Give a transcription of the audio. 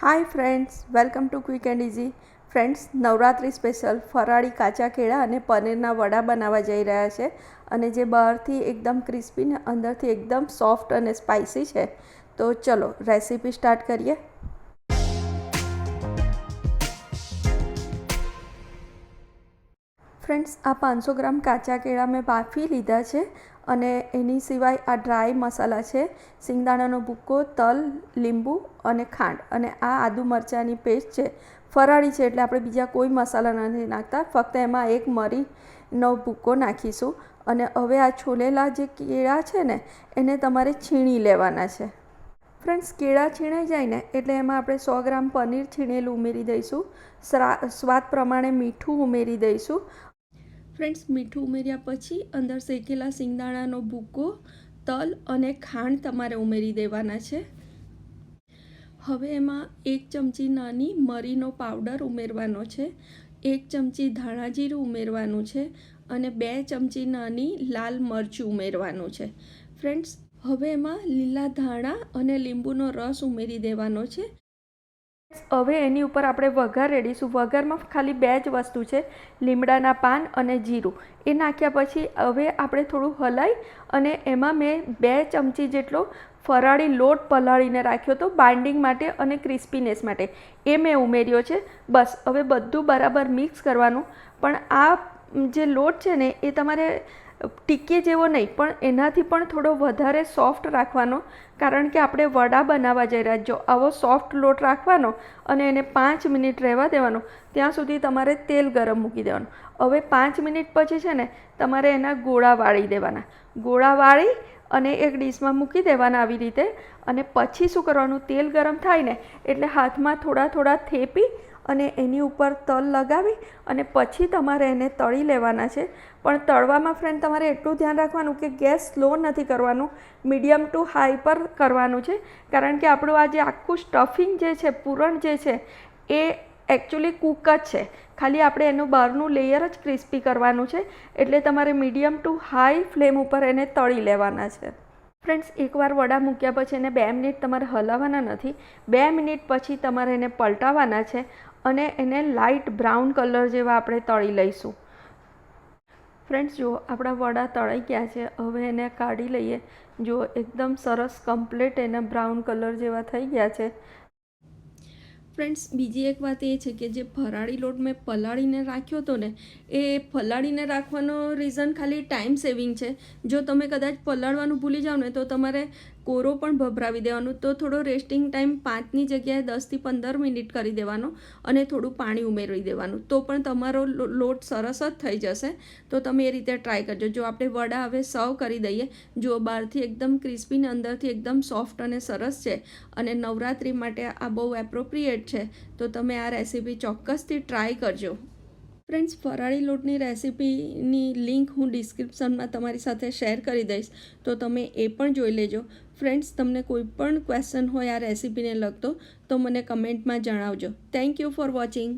Hi friends, welcome to quick and easy. Friends, Navratri special ફરાળી કાચા કેળા અને પનીરના વડા બનાવવા જઈ રહ્યા છે. અને જે બહારથી એકદમ ક્રિસ્પી ને અંદરથી એકદમ સોફ્ટ અને સ્પાઇસી છે. તો ચલો રેસીપી સ્ટાર્ટ કરીએ. ફ્રેન્ડ્સ, આ 500 ગ્રામ કાચા કેળા મેં બાફી લીધા છે. અને એની સિવાય આ ડ્રાય મસાલા છે: સિંગદાણાનો ભૂક્કો, તલ, લીંબુ અને ખાંડ. અને આ આદુ મરચાંની પેસ્ટ છે. ફરાળી છે એટલે આપણે બીજા કોઈ મસાલા નથી નાખતા, ફક્ત એમાં એક મરીનો ભૂક્કો નાખીશું. અને હવે આ છોલેલા જે કેળા છે ને એને તમારે છીણી લેવાના છે. ફ્રેન્ડ્સ, કેળા છીણાઈ જાય ને એટલે એમાં આપણે 100 ગ્રામ પનીર છીણેલું ઉમેરી દઈશું. સ્વાદ પ્રમાણે મીઠું ઉમેરી દઈશું. ફ્રેન્ડ્સ, મીઠું ઉમેર્યા પછી અંદર શેકેલા સિંગદાણાનો ભૂક્કો, તલ અને ખાંડ તમારે ઉમેરી દેવાના છે. હવે એમાં 1 ચમચી નાની મરીનો પાવડર ઉમેરવાનો છે, 1 ચમચી ધાણા જીરું ઉમેરવાનું છે અને 2 ચમચી નાની લાલ મરચું ઉમેરવાનું છે. ફ્રેન્ડ્સ, હવે એમાં લીલા ધાણા અને લીંબુનો રસ ઉમેરી દેવાનો છે. હવે એની ઉપર આપણે વઘાર રેડીશું. વઘારમાં ખાલી 2 જ વસ્તુ છે: લીમડાના પાન અને જીરું. એ નાખ્યા પછી હવે આપણે થોડું હલાવી અને એમાં મેં 2 ચમચી જેટલો ફરાળી લોટ પલાળીને રાખ્યો હતો બાઇન્ડિંગ માટે અને ક્રિસ્પીનેસ માટે. એ મેં ઉમેર્યો છે. બસ હવે બધું બરાબર મિક્સ કરવાનું. પણ આ જે લોટ છે ને એ તમારે ટીકી જેવો નહીં, પણ એનાથી પણ થોડો વધારે સોફ્ટ રાખવાનો, કારણ કે આપણે વડા બનાવવા જઈ રહ્યા. જો આવો સોફ્ટ લોટ રાખવાનો અને એને 5 મિનિટ રહેવા દેવાનો. ત્યાં સુધી તમારે તેલ ગરમ મૂકી દેવાનું. હવે 5 મિનિટ પછી છે ને તમારે એના ગોળા વાળી દેવાના. ગોળા વાળી અને એક ડીશમાં મૂકી દેવાના આવી રીતે. અને પછી શું કરવાનું, તેલ ગરમ થાય ને એટલે હાથમાં થોડા થોડા થેપી અને એની ઉપર તલ લગાવી અને પછી તમારે એને તળી લેવાના છે. પણ તળવામાં ફ્રેન્ડ તમારે એટલું ધ્યાન રાખવાનું કે ગેસ સ્લો નથી કરવાનું, મીડિયમ ટુ હાઈ પર કરવાનું છે. કારણ કે આપણું આ જે આખું સ્ટફિંગ જે છે, પૂરણ જે છે એ એકચ્યુઅલી કૂક જ છે. ખાલી આપણે એનું બહારનું લેયર જ ક્રિસ્પી કરવાનું છે. એટલે તમારે મીડિયમ ટુ હાઈ ફ્લેમ ઉપર એને તળી લેવાના છે. ફ્રેન્ડ્સ, એકવાર વડા મૂક્યા પછી એને 2 મિનિટ તમારે હલાવવાના નથી. 2 મિનિટ પછી તમારે એને પલટાવવાના છે અને એને લાઇટ બ્રાઉન કલર જેવા આપણે તળી લઈશું. ફ્રેન્ડ્સ, જુઓ આપણા વડા તળાઈ ગયા છે. હવે એને કાઢી લઈએ. જુઓ એકદમ સરસ કમ્પ્લીટ એને બ્રાઉન કલર જેવા થઈ ગયા છે. ફ્રેન્ડ્સ, બીજી એક વાત એ છે કે જે ફરાળી લોટ મેં પલાળીને રાખ્યો હતો ને, એ પલાળીને રાખવાનો રીઝન ખાલી ટાઈમ સેવિંગ છે. જો તમે કદાચ પલાળવાનું ભૂલી જાઓ ને તો તમારે કોરો પણ ભભરાવી દેવાનું. તો થોડો રેસ્ટિંગ ટાઈમ 5ની જગ્યાએ 10થી 15 મિનિટ કરી દેવાનો અને થોડું પાણી ઉમેરી દેવાનું. તો પણ તમારો લોટ સરસ જ થઈ જશે. તો તમે એ રીતે ટ્રાય કરજો. જો આપણે વડા હવે સર્વ કરી દઈએ. જો બહારથી એકદમ ક્રિસ્પી ને અંદરથી એકદમ સોફ્ટ અને સરસ છે. અને નવરાત્રિ માટે આ બહુ એપ્રોપ્રિએટ છે. તો તમે આ રેસીપી ચોક્કસથી ટ્રાય કરજો. ફ્રેન્ડ્સ, ફરાળી લોટની રેસીપીની લિંક હું ડિસ્ક્રિપ્શનમાં તમારી સાથે શેર કરી દઈશ, તો તમે એ પણ જોઈ લેજો. ફ્રેન્ડ્સ, તમને કોઈ પણ ક્વેશ્ચન હોય આ રેસીપીને લગતો તો મને કમેન્ટમાં જણાવજો. Thank you for watching.